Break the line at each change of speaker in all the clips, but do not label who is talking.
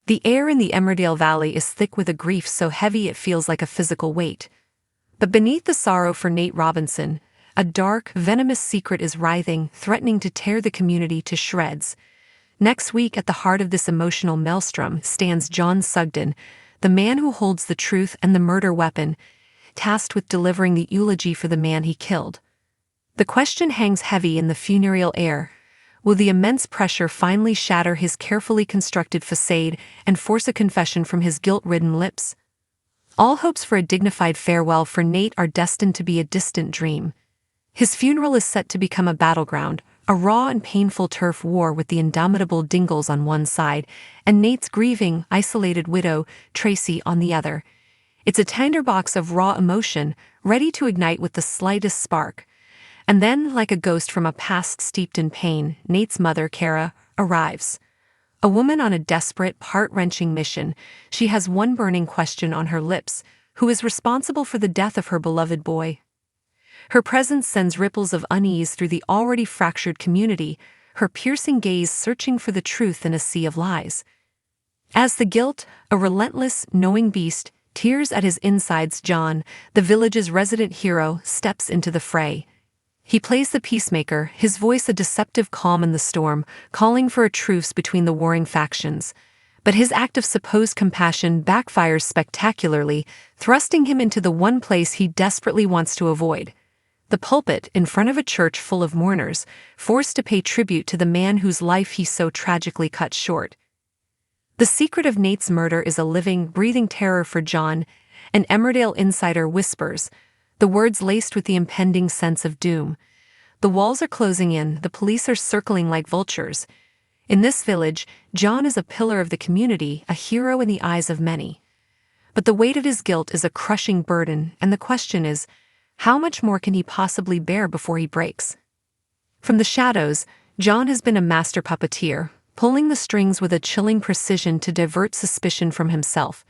The air in the Emmerdale Valley is thick with a grief so heavy it feels like a physical weight. But beneath the sorrow for Nate Robinson, a dark, venomous secret is writhing, threatening to tear the community to shreds. Next week, at the heart of this emotional maelstrom, stands John Sugden, the man who holds the truth and the murder weapon, tasked with delivering the eulogy for the man he killed. The question hangs heavy in the funereal air. Will the immense pressure finally shatter his carefully constructed facade and force a confession from his guilt-ridden lips? All hopes for a dignified farewell for Nate are destined to be a distant dream. His funeral is set to become a battleground, a raw and painful turf war with the indomitable Dingles on one side and Nate's grieving, isolated widow, Tracy, on the other. It's a tinderbox of raw emotion, ready to ignite with the slightest spark. And then, like a ghost from a past steeped in pain, Nate's mother, Kara, arrives. A woman on a desperate, heart-wrenching mission, she has one burning question on her lips: who is responsible for the death of her beloved boy? Her presence sends ripples of unease through the already fractured community, her piercing gaze searching for the truth in a sea of lies. As the guilt, a relentless, knowing beast, tears at his insides, John, the village's resident hero, steps into the fray. He plays the peacemaker, his voice a deceptive calm in the storm, calling for a truce between the warring factions. But his act of supposed compassion backfires spectacularly, thrusting him into the one place he desperately wants to avoid: the pulpit in front of a church full of mourners, forced to pay tribute to the man whose life he so tragically cut short. The secret of Nate's murder is a living, breathing terror for John, an Emmerdale insider whispers, the words laced with the impending sense of doom. The walls are closing in, the police are circling like vultures. In this village, John is a pillar of the community, a hero in the eyes of many. But the weight of his guilt is a crushing burden, and the question is, how much more can he possibly bear before he breaks? From the shadows, John has been a master puppeteer, pulling the strings with a chilling precision to divert suspicion from himself.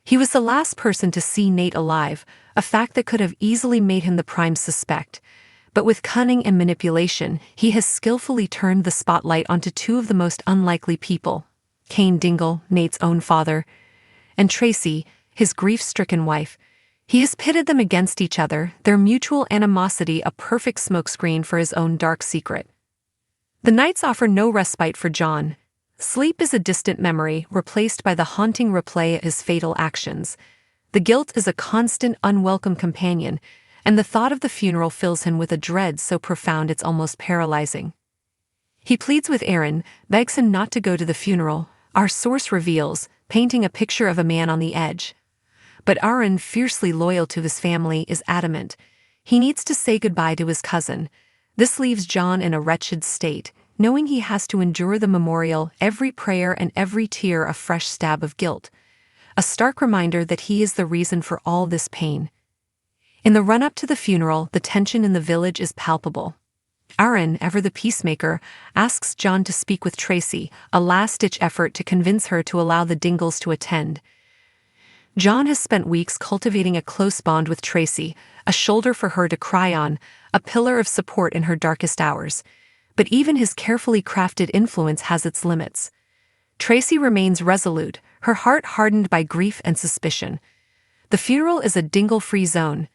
He was the last person to see Nate alive, a fact that could have easily made him the prime suspect. But with cunning and manipulation, he has skillfully turned the spotlight onto two of the most unlikely people: Cain Dingle, Nate's own father, and Tracy, his grief-stricken wife. He has pitted them against each other, their mutual animosity a perfect smokescreen for his own dark secret. The nights offer no respite for John. Sleep is a distant memory, replaced by the haunting replay of his fatal actions. The guilt is a constant, unwelcome companion, and the thought of the funeral fills him with a dread so profound it's almost paralyzing. He pleads with Aaron, begs him not to go to the funeral, our source reveals, painting a picture of a man on the edge. But Aaron, fiercely loyal to his family, is adamant. He needs to say goodbye to his cousin. This leaves John in a wretched state, knowing he has to endure the memorial, every prayer and every tear a fresh stab of guilt. A stark reminder that he is the reason for all this pain. In the run-up to the funeral, the tension in the village is palpable. Aaron, ever the peacemaker, asks John to speak with Tracy, a last-ditch effort to convince her to allow the Dingles to attend. John has spent weeks cultivating a close bond with Tracy, a shoulder for her to cry on, a pillar of support in her darkest hours. But even his carefully crafted influence has its limits. Tracy remains resolute, her heart hardened by grief and suspicion. The funeral is a Dingle-free zone.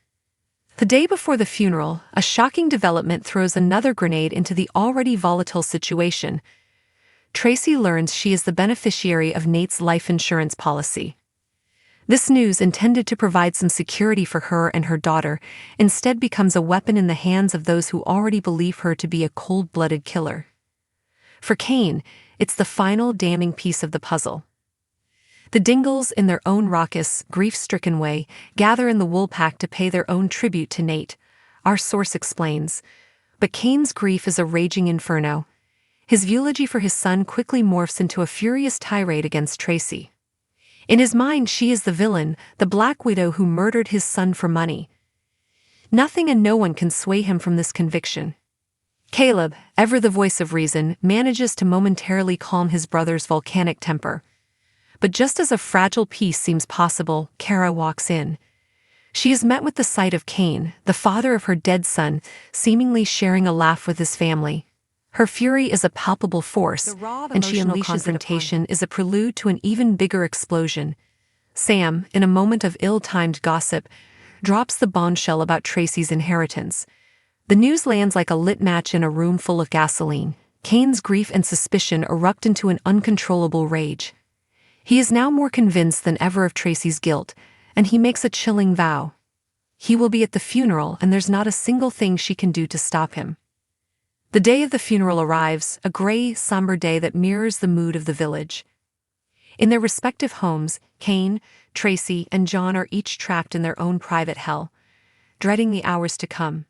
The day before the funeral, a shocking development throws another grenade into the already volatile situation. Tracy learns she is the beneficiary of Nate's life insurance policy. This news, intended to provide some security for her and her daughter, instead becomes a weapon in the hands of those who already believe her to be a cold-blooded killer. For Cain, it's the final damning piece of the puzzle. The Dingles, in their own raucous, grief-stricken way, gather in the woolpack to pay their own tribute to Nate, our source explains. But Cain's grief is a raging inferno. His eulogy for his son quickly morphs into a furious tirade against Tracy. In his mind, she is the villain, the Black Widow who murdered his son for money. Nothing and no one can sway him from this conviction. Caleb, ever the voice of reason, manages to momentarily calm his brother's volcanic temper. But just as a fragile peace seems possible, Kara walks in. She is met with the sight of Cain, the father of her dead son, seemingly sharing a laugh with his family. Her fury is a palpable force, and she unleashes confrontation is a prelude to an even bigger explosion. Sam, in a moment of ill-timed gossip, drops the bombshell about Tracy's inheritance. The news lands like a lit match in a room full of gasoline. Kane's grief and suspicion erupt into an uncontrollable rage. He is now more convinced than ever of Tracy's guilt, and he makes a chilling vow. He will be at the funeral, and there's not a single thing she can do to stop him. The day of the funeral arrives, a gray, somber day that mirrors the mood of the village. In their respective homes, Kane, Tracy, and John are each trapped in their own private hell, dreading the hours to come.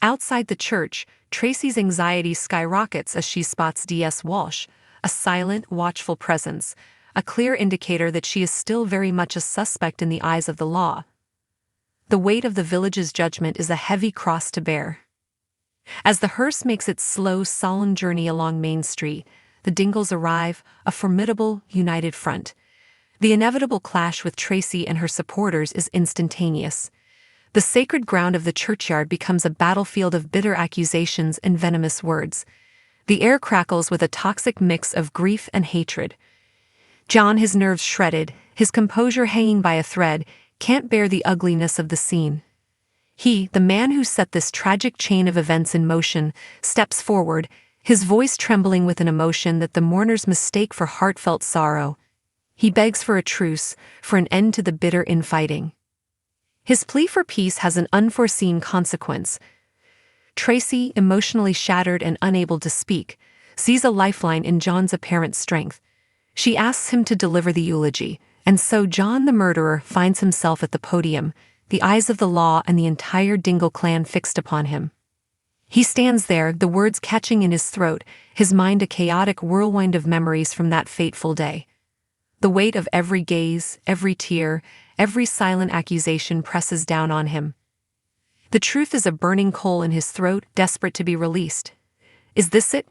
Outside the church, Tracy's anxiety skyrockets as she spots D.S. Walsh, a silent, watchful presence, a clear indicator that she is still very much a suspect in the eyes of the law. The weight of the village's judgment is a heavy cross to bear. As the hearse makes its slow, solemn journey along Main Street, the Dingles arrive, a formidable, united front. The inevitable clash with Tracy and her supporters is instantaneous. The sacred ground of the churchyard becomes a battlefield of bitter accusations and venomous words. The air crackles with a toxic mix of grief and hatred. John, his nerves shredded, his composure hanging by a thread, can't bear the ugliness of the scene. He, the man who set this tragic chain of events in motion, steps forward, his voice trembling with an emotion that the mourners mistake for heartfelt sorrow. He begs for a truce, for an end to the bitter infighting. His plea for peace has an unforeseen consequence. Tracy, emotionally shattered and unable to speak, sees a lifeline in John's apparent strength. She asks him to deliver the eulogy, and so John the murderer finds himself at the podium, the eyes of the law and the entire Dingle clan fixed upon him. He stands there, the words catching in his throat, his mind a chaotic whirlwind of memories from that fateful day. The weight of every gaze, every tear, every silent accusation presses down on him. The truth is a burning coal in his throat, desperate to be released. Is this it?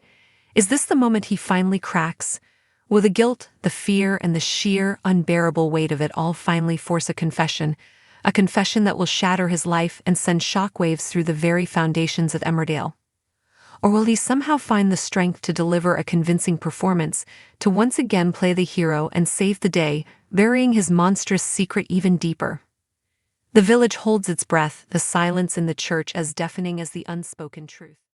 Is this the moment he finally cracks? Will the guilt, the fear, and the sheer, unbearable weight of it all finally force a confession that will shatter his life and send shockwaves through the very foundations of Emmerdale? Or will he somehow find the strength to deliver a convincing performance, to once again play the hero and save the day, burying his monstrous secret even deeper? The village holds its breath, the silence in the church as deafening as the unspoken truth.